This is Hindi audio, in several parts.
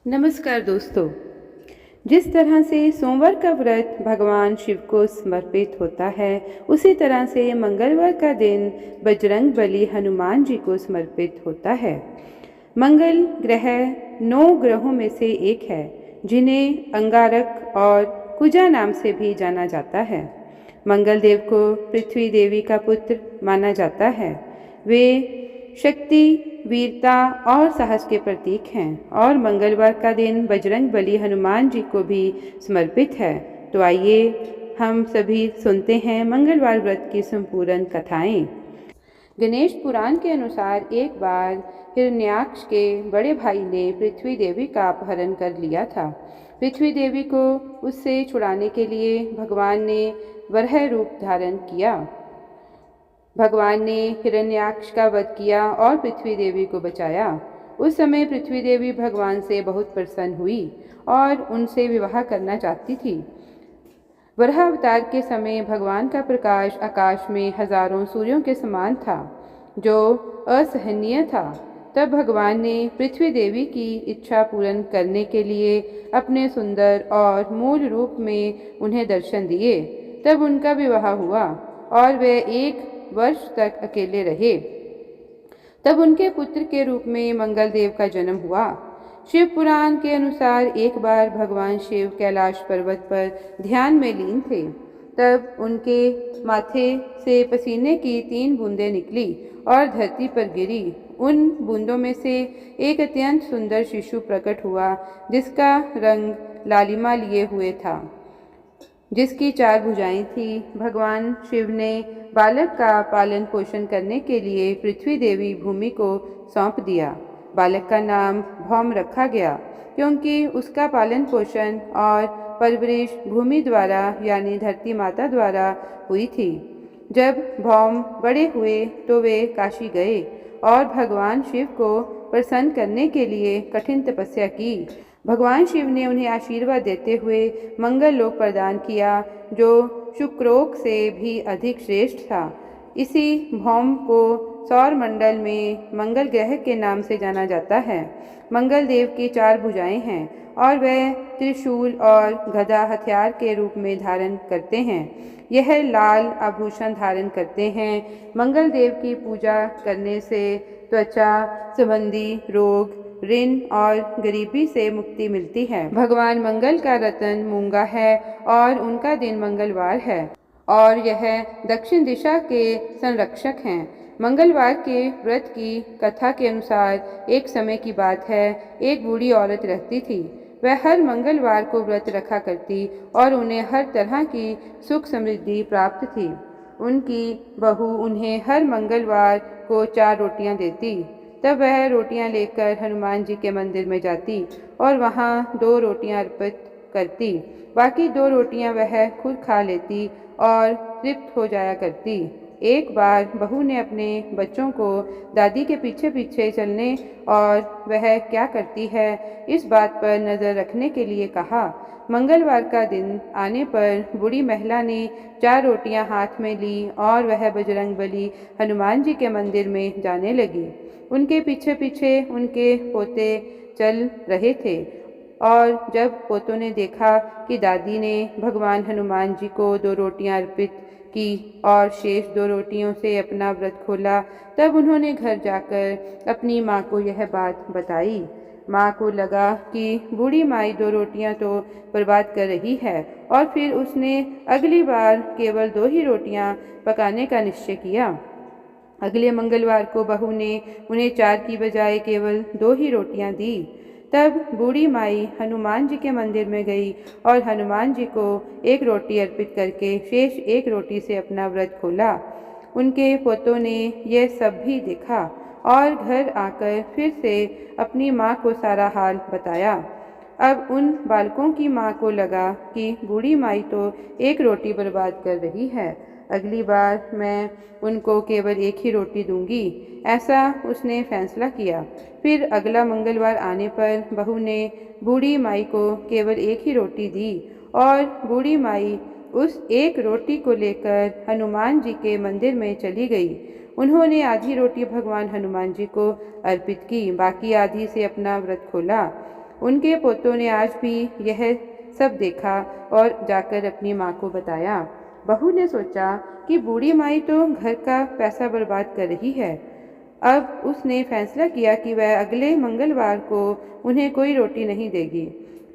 नमस्कार दोस्तों। जिस तरह से सोमवार का व्रत भगवान शिव को समर्पित होता है, उसी तरह से मंगलवार का दिन बजरंग बली हनुमान जी को समर्पित होता है। मंगल ग्रह 9 ग्रहों में से एक है, जिन्हें अंगारक और कुजा नाम से भी जाना जाता है। मंगल देव को पृथ्वी देवी का पुत्र माना जाता है। वे शक्ति, वीरता और साहस के प्रतीक हैं और मंगलवार का दिन बजरंग बली हनुमान जी को भी समर्पित है। तो आइए हम सभी सुनते हैं मंगलवार व्रत की संपूर्ण कथाएं। गणेश पुराण के अनुसार एक बार हिरण्याक्ष के बड़े भाई ने पृथ्वी देवी का अपहरण कर लिया था। पृथ्वी देवी को उससे छुड़ाने के लिए भगवान ने वराह रूप धारण किया। भगवान ने हिरण्याक्ष का वध किया और पृथ्वी देवी को बचाया। उस समय पृथ्वी देवी भगवान से बहुत प्रसन्न हुई और उनसे विवाह करना चाहती थी। वराह अवतार के समय भगवान का प्रकाश आकाश में हजारों सूर्यों के समान था, जो असहनीय था। तब भगवान ने पृथ्वी देवी की इच्छा पूर्ण करने के लिए अपने सुंदर और मूल रूप में उन्हें दर्शन दिए। तब उनका विवाह हुआ और वे 1 वर्ष तक अकेले रहे। तब उनके पुत्र के रूप में मंगल देव का जन्म हुआ। शिव पुराण के अनुसार एक बार भगवान शिव कैलाश पर्वत पर ध्यान में लीन थे। तब उनके माथे से पसीने की 3 बूंदें निकली और धरती पर गिरी। उन बूंदों में से एक अत्यंत सुंदर शिशु प्रकट हुआ, जिसका रंग लालिमा लिए हुए था, जिसकी 4 भुजाएं थीं। भगवान शिव ने बालक का पालन पोषण करने के लिए पृथ्वी देवी भूमि को सौंप दिया। बालक का नाम भौम रखा गया, क्योंकि उसका पालन पोषण और परवरिश भूमि द्वारा यानी धरती माता द्वारा हुई थी। जब भौम बड़े हुए तो वे काशी गए और भगवान शिव को प्रसन्न करने के लिए कठिन तपस्या की। भगवान शिव ने उन्हें आशीर्वाद देते हुए मंगल लोक प्रदान किया, जो शुक्रोक से भी अधिक श्रेष्ठ था। इसी भौम को सौर मंडल में मंगल ग्रह के नाम से जाना जाता है। मंगल देव की 4 भुजाएं हैं और वह त्रिशूल और गदा हथियार के रूप में धारण करते हैं। यह लाल आभूषण धारण करते हैं। मंगल देव की पूजा करने से त्वचा संबंधी रोग, ऋण और गरीबी से मुक्ति मिलती है। भगवान मंगल का रतन मूंगा है और उनका दिन मंगलवार है और यह दक्षिण दिशा के संरक्षक हैं। मंगलवार के व्रत की कथा के अनुसार एक समय की बात है, एक बूढ़ी औरत रहती थी। वह हर मंगलवार को व्रत रखा करती और उन्हें हर तरह की सुख समृद्धि प्राप्त थी। उनकी बहू उन्हें हर मंगलवार को 4 रोटियां देती। तब वह रोटियां लेकर हनुमान जी के मंदिर में जाती और वहां 2 रोटियां अर्पित करती। बाकी 2 रोटियां वह खुद खा लेती और तृप्त हो जाया करती। एक बार बहू ने अपने बच्चों को दादी के पीछे पीछे चलने और वह क्या करती है इस बात पर नज़र रखने के लिए कहा। मंगलवार का दिन आने पर बूढ़ी महिला ने 4 रोटियां हाथ में ली और वह बजरंग बली हनुमान जी के मंदिर में जाने लगी। उनके पीछे पीछे उनके पोते चल रहे थे और जब पोतों ने देखा कि दादी ने भगवान हनुमान जी को 2 रोटियां अर्पित की और शेष 2 रोटियों से अपना व्रत खोला, तब उन्होंने घर जाकर अपनी माँ को यह बात बताई। माँ को लगा कि बूढ़ी माई 2 रोटियां तो बर्बाद कर रही है और फिर उसने अगली बार केवल 2 ही रोटियां पकाने का निश्चय किया। अगले मंगलवार को बहू ने उन्हें 4 की बजाय केवल 2 ही रोटियां दी। तब बूढ़ी माई हनुमान जी के मंदिर में गई और हनुमान जी को 1 रोटी अर्पित करके शेष 1 रोटी से अपना व्रत खोला। उनके पोतों ने यह सब भी देखा और घर आकर फिर से अपनी माँ को सारा हाल बताया। अब उन बालकों की माँ को लगा कि बूढ़ी माई तो 1 रोटी बर्बाद कर रही है, अगली बार मैं उनको केवल 1 ही रोटी दूंगी, ऐसा उसने फैसला किया। फिर अगला मंगलवार आने पर बहू ने बूढ़ी माई को केवल 1 ही रोटी दी और बूढ़ी माई उस 1 रोटी को लेकर हनुमान जी के मंदिर में चली गई। उन्होंने आधी रोटी भगवान हनुमान जी को अर्पित की, बाकी आधी से अपना व्रत खोला। उनके पोतों ने आज भी यह सब देखा और जाकर अपनी माँ को बताया। बहू ने सोचा कि बूढ़ी माई तो घर का पैसा बर्बाद कर रही है। अब उसने फैसला किया कि वह अगले मंगलवार को उन्हें कोई रोटी नहीं देगी।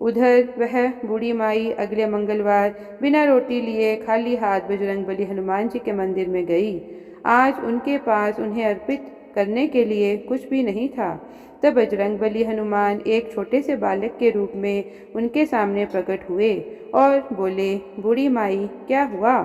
उधर वह बूढ़ी माई अगले मंगलवार बिना रोटी लिए खाली हाथ बजरंगबली हनुमान जी के मंदिर में गई। आज उनके पास उन्हें अर्पित करने के लिए कुछ भी नहीं था। तब बजरंगबली हनुमान एक छोटे से बालक के रूप में उनके सामने प्रकट हुए और बोले, बूढ़ी माई क्या हुआ?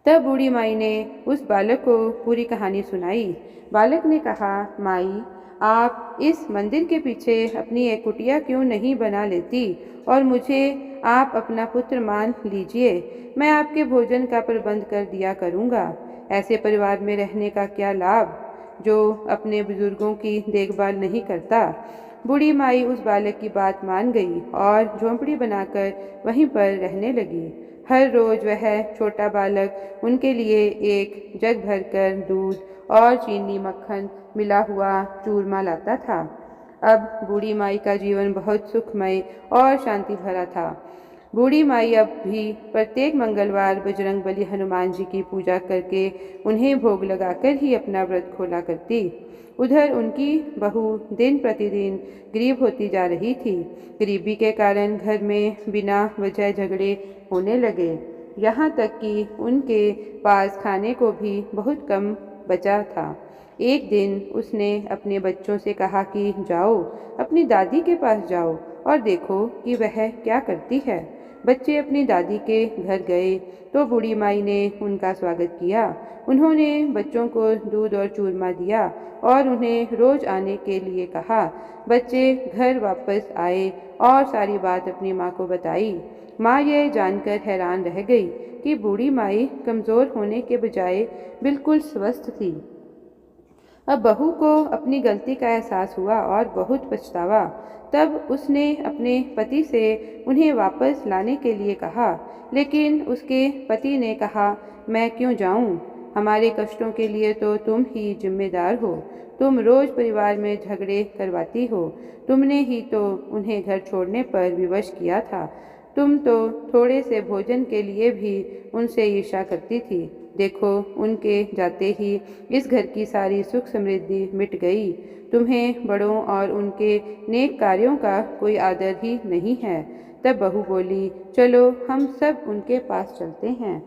तब बूढ़ी माई ने उस बालक को पूरी कहानी सुनाई। बालक ने कहा, माई आप इस मंदिर के पीछे अपनी एक कुटिया क्यों नहीं बना लेती और मुझे आप अपना पुत्र मान लीजिए। मैं आपके भोजन का प्रबंध कर दिया करूँगा। ऐसे परिवार में रहने का क्या लाभ जो अपने बुजुर्गों की देखभाल नहीं करता। बूढ़ी माई उस बालक की बात मान गई और झोंपड़ी बनाकर वहीं पर रहने लगी। हर रोज वह छोटा बालक उनके लिए एक जग भरकर दूध और चीनी मक्खन मिला हुआ चूरमा लाता था। अब बूढ़ी माई का जीवन बहुत सुखमय और शांति भरा था। बूढ़ी माई अब भी प्रत्येक मंगलवार बजरंगबली हनुमान जी की पूजा करके उन्हें भोग लगाकर ही अपना व्रत खोला करती। उधर उनकी बहू दिन प्रतिदिन गरीब होती जा रही थी। गरीबी के कारण घर में बिना वजह झगड़े होने लगे, यहाँ तक कि उनके पास खाने को भी बहुत कम बचा था। एक दिन उसने अपने बच्चों से कहा कि जाओ अपनी दादी के पास जाओ और देखो कि वह क्या करती है। बच्चे अपनी दादी के घर गए तो बूढ़ी माई ने उनका स्वागत किया। उन्होंने बच्चों को दूध और चूरमा दिया और उन्हें रोज आने के लिए कहा। बच्चे घर वापस आए और सारी बात अपनी माँ को बताई। माँ यह जानकर हैरान रह गई कि बूढ़ी माई कमज़ोर होने के बजाय बिल्कुल स्वस्थ थी। अब बहू को अपनी गलती का एहसास हुआ और बहुत पछतावा। तब उसने अपने पति से उन्हें वापस लाने के लिए कहा, लेकिन उसके पति ने कहा, मैं क्यों जाऊं? हमारे कष्टों के लिए तो तुम ही जिम्मेदार हो। तुम रोज परिवार में झगड़े करवाती हो। तुमने ही तो उन्हें घर छोड़ने पर विवश किया था। तुम तो थोड़े से भोजन के लिए भी उनसे ईर्ष्या करती थी। देखो उनके जाते ही इस घर की सारी सुख समृद्धि मिट गई। तुम्हें बड़ों और उनके नेक कार्यों का कोई आदर ही नहीं है। तब बहू बोली, चलो हम सब उनके पास चलते हैं।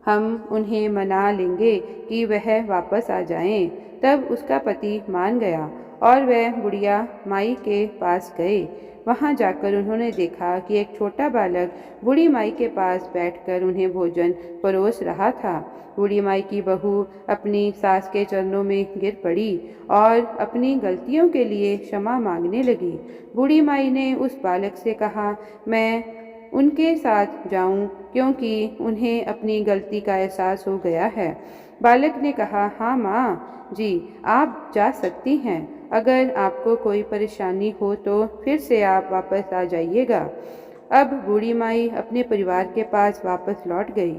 हम उन्हें मना लेंगे कि वह वापस आ जाएं। तब उसका पति मान गया और वह बुढ़िया माई के पास गए। वहां जाकर उन्होंने देखा कि एक छोटा बालक बूढ़ी माई के पास बैठकर उन्हें भोजन परोस रहा था। बूढ़ी माई की बहू अपनी सास के चरणों में गिर पड़ी और अपनी गलतियों के लिए क्षमा मांगने लगी। बूढ़ी माई ने उस बालक से कहा, मैं उनके साथ जाऊं क्योंकि उन्हें अपनी गलती का एहसास हो गया है। बालक ने कहा, हाँ माँ जी, आप जा सकती हैं। अगर आपको कोई परेशानी हो तो फिर से आप वापस आ जाइएगा। अब बूढ़ी माई अपने परिवार के पास वापस लौट गई।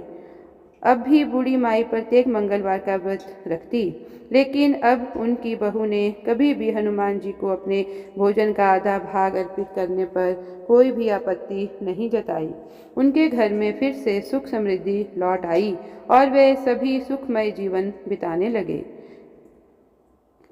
अब भी बूढ़ी माई प्रत्येक मंगलवार का व्रत रखती, लेकिन अब उनकी बहू ने कभी भी हनुमान जी को अपने भोजन का आधा भाग अर्पित करने पर कोई भी आपत्ति नहीं जताई। उनके घर में फिर से सुख समृद्धि लौट आई और वे सभी सुखमय जीवन बिताने लगे।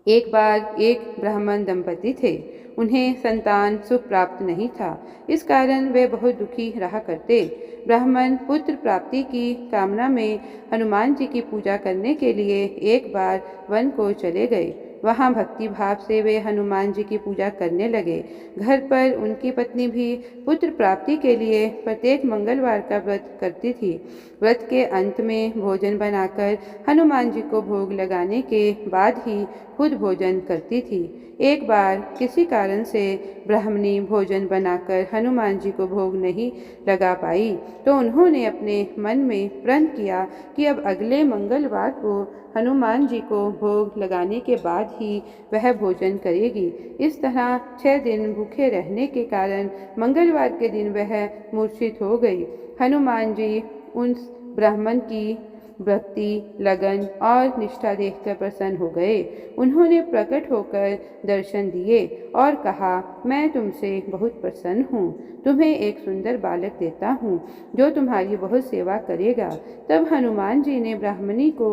एक बार एक ब्राह्मण दंपति थे। उन्हें संतान सुख प्राप्त नहीं था। इस कारण वे बहुत दुखी रहा करते। ब्राह्मण पुत्र प्राप्ति की कामना में हनुमान जी की पूजा करने के लिए एक बार वन को चले गए। वहाँ भक्ति भाव से वे हनुमान जी की पूजा करने लगे। घर पर उनकी पत्नी भी पुत्र प्राप्ति के लिए प्रत्येक मंगलवार का व्रत करती थी। व्रत के अंत में भोजन बनाकर हनुमान जी को भोग लगाने के बाद ही खुद भोजन करती थी। एक बार किसी कारण से ब्राह्मणी भोजन बनाकर हनुमान जी को भोग नहीं लगा पाई तो उन्होंने अपने मन में प्रण किया कि अब अगले मंगलवार को हनुमान जी को भोग लगाने के बाद ही वह भोजन करेगी। इस तरह 6 दिन भूखे रहने के कारण मंगलवार के दिन वह मूर्छित हो गई। हनुमान जी उन ब्राह्मण की भक्ति, लगन और निष्ठा देखकर प्रसन्न हो गए। उन्होंने प्रकट होकर दर्शन दिए और कहा, मैं तुमसे बहुत प्रसन्न हूँ। तुम्हें एक सुंदर बालक देता हूँ जो तुम्हारी बहुत सेवा करेगा। तब हनुमान जी ने ब्राह्मणी को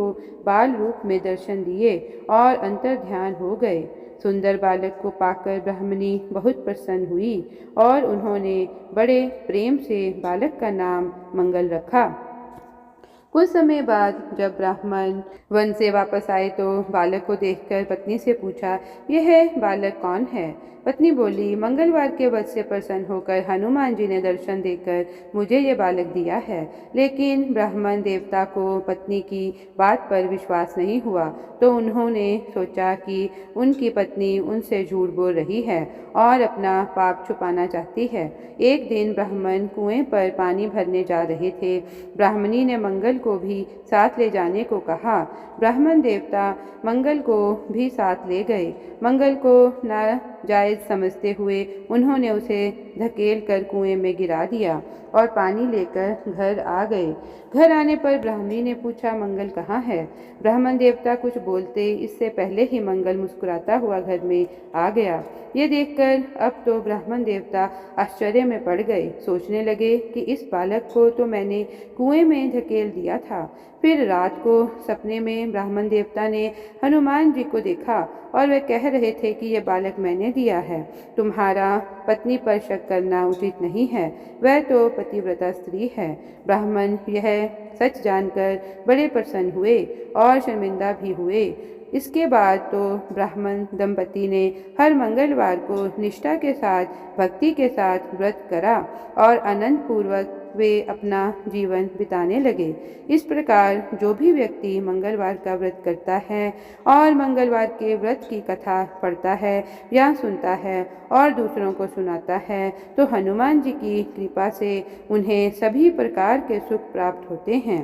बाल रूप में दर्शन दिए और अंतर ध्यान हो गए। सुंदर बालक को पाकर ब्राह्मणी बहुत प्रसन्न हुई और उन्होंने बड़े प्रेम से बालक का नाम मंगल रखा। कुछ समय बाद जब ब्राह्मण वन से वापस आए तो बालक को देखकर पत्नी से पूछा, यह बालक कौन है? पत्नी बोली, मंगलवार के व्रत से प्रसन्न होकर हनुमान जी ने दर्शन देकर मुझे ये बालक दिया है। लेकिन ब्राह्मण देवता को पत्नी की बात पर विश्वास नहीं हुआ, तो उन्होंने सोचा कि उनकी पत्नी उनसे झूठ बोल रही है और अपना पाप छुपाना चाहती है। एक दिन ब्राह्मण कुएं पर पानी भरने जा रहे थे। ब्राह्मणी ने मंगल को भी साथ ले जाने को कहा। ब्राह्मण देवता मंगल को भी साथ ले गए। मंगल को नाजायज समझते हुए उन्होंने उसे धकेल कर कुएं में गिरा दिया और पानी लेकर घर आ गए। घर आने पर ब्राह्मणी ने पूछा, मंगल कहाँ है? ब्राह्मण देवता कुछ बोलते इससे पहले ही मंगल मुस्कुराता हुआ घर में आ गया। ये देखकर अब तो ब्राह्मण देवता आश्चर्य में पड़ गए। सोचने लगे कि इस बालक को तो मैंने कुएं में धकेल दिया था। फिर रात को सपने में ब्राह्मण देवता ने हनुमान जी को देखा और वे कह रहे थे कि यह बालक मैंने दिया है। तुम्हारा पत्नी पर शक करना उचित नहीं है, वह तो पतिव्रता स्त्री है। ब्राह्मण यह सच जानकर बड़े प्रसन्न हुए और शर्मिंदा भी हुए। इसके बाद तो ब्राह्मण दंपति ने हर मंगलवार को निष्ठा के साथ भक्ति के साथ व्रत करा और आनंद पूर्वक वे अपना जीवन बिताने लगे। इस प्रकार जो भी व्यक्ति मंगलवार का व्रत करता है और मंगलवार के व्रत की कथा पढ़ता है या सुनता है और दूसरों को सुनाता है, तो हनुमान जी की कृपा से उन्हें सभी प्रकार के सुख प्राप्त होते हैं।